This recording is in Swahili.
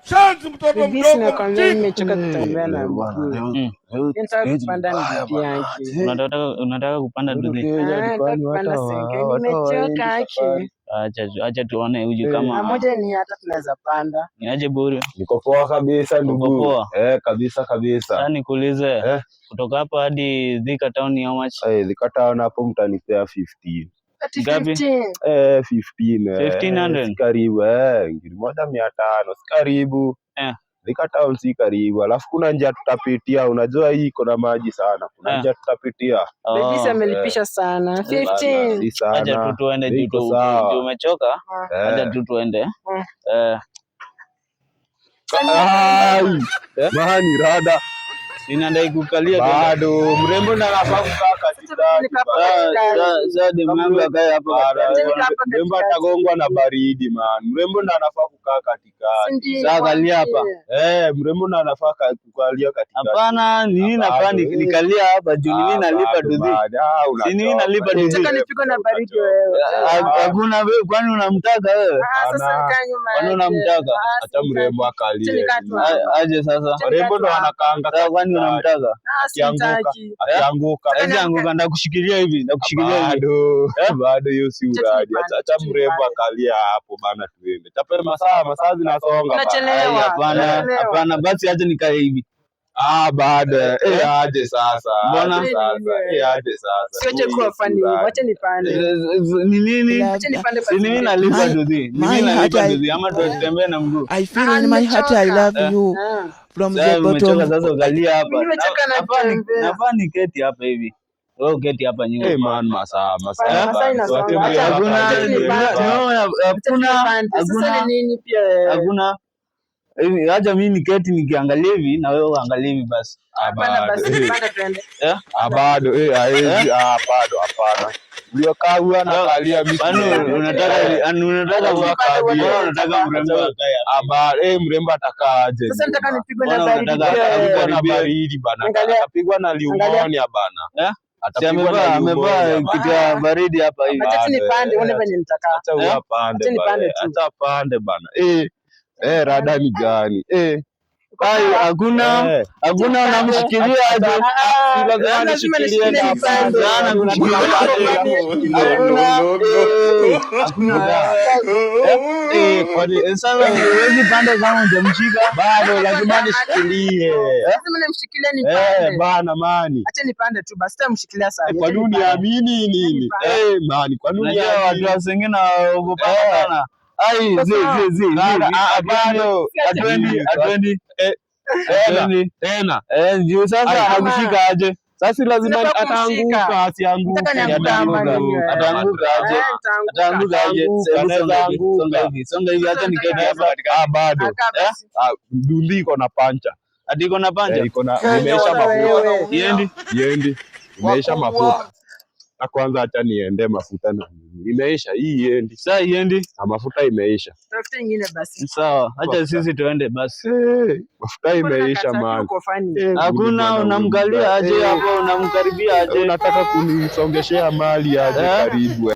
Shanzi mtoto mdogo. Nakwambia nimechoka kutembea na mguu. Nataka kupanda ndudhi yake. Unataka kupanda ndudhi? Nataka kupanda senge. Nimechoka aki. Acha tuone huyu kama moja ni hata tunaweza panda. Ni aje bure? Niko poa kabisa ndugu. Kabisa. Sasa nikuulize kutoka hapa hadi Thika Town how much? Thika Town hapo mtanipea 15. Gapi? 15. 1500. Karibu ngiri 1500 karibu. Thika Town si karibu. Alafu kuna njia tutapitia, unajua hii iko na maji sana. Kuna njia tutapitia. Baby amelipisha sana. 15. Acha tu tuende juu umechoka. Acha tu tuende. Mahani rada. Ninadai kukalia bado mrembo na anafaa kukaa katikati. Sasa demanga kae hapo. Mrembo atagongwa na baridi man. Mrembo na anafaa kukaa katikati. Sasa kalia hapa. Mrembo na anafaa kukalia katikati. Hapana, nini nafaa nikalia hapa juu nini nalipa dudhi. Si nini nalipa dudhi. Nataka nipigwe na baridi wewe. Hakuna wewe, kwani unamtaka wewe? Sasa nikaa nyuma. Kwani unamtaka? Hata mrembo akalie. Aje sasa. Mrembo ndo anakaanga. Kwani unamtaka? Akianguka ndakushikilia hivi, bado hiyo si uradi. Acha mrembo akalia hapo bana, tuende. Tape masaa zinasonga. Hapana, basi acha nikae hivi. Baada aje sasa. Mbona aje sasa? Siache kuwa fani, wacha nipande. Ni nini? Acha nipande basi. Nini nalipa dudhi? Nini nalipa dudhi ama tutembea na mguu? I feel in my heart I love you. From the bottom. Sasa ukalia hapa. Nimechoka na kutembea. Nafaa niketi hapa hivi. Wewe uketi hapa nyuma. Man, masaa. Hakuna. Acha mimi niketi nikiangalia hivi na wewe uangalie hivi basi. Hapana. Bado hapana. Ndio kaua na kalia mimi. Unataka mrembo akae. Mrembo atakaaje? Sasa nataka nipigwe na baridi bana. Atapigwa na liumoni bana. Amevaa kitu ya baridi hapa hivi. Acha nipande, uone venye nitakaa. Acha apande bana. Rada ni gani? Hakuna unamshikilia aje? Lazima nishikilie nipande. Kwani sasa huwezi panda kama hujamshika? Bado lazima nishikilie. Lazima nimshikilie nipande. Bana mani. Acha nipande tu basi, sitamshikilia sana. Kwa nini uniamini nini? Mani, kwa nini watu wengine waogopa sana? Bado tena juu sasa hakushika aje? Sasa lazima ataanguka, asianguke. Ataanguka aje? Songa hivi hata niketi hapa katika. Bado dundi iko na pancha. Hadi iko na pancha? Imeisha mafuta. Iendi. Imeisha mafuta. Na kwanza acha niende mafuta na imeisha hii iendi. Sasa iendi. Na mafuta imeisha. Tafuta nyingine basi. Sawa, acha sisi tuende basi. Mafuta imeisha man. Hakuna unamgalia aje hapo, unamkaribia aje? Unataka kunisongeshea mali aje karibu.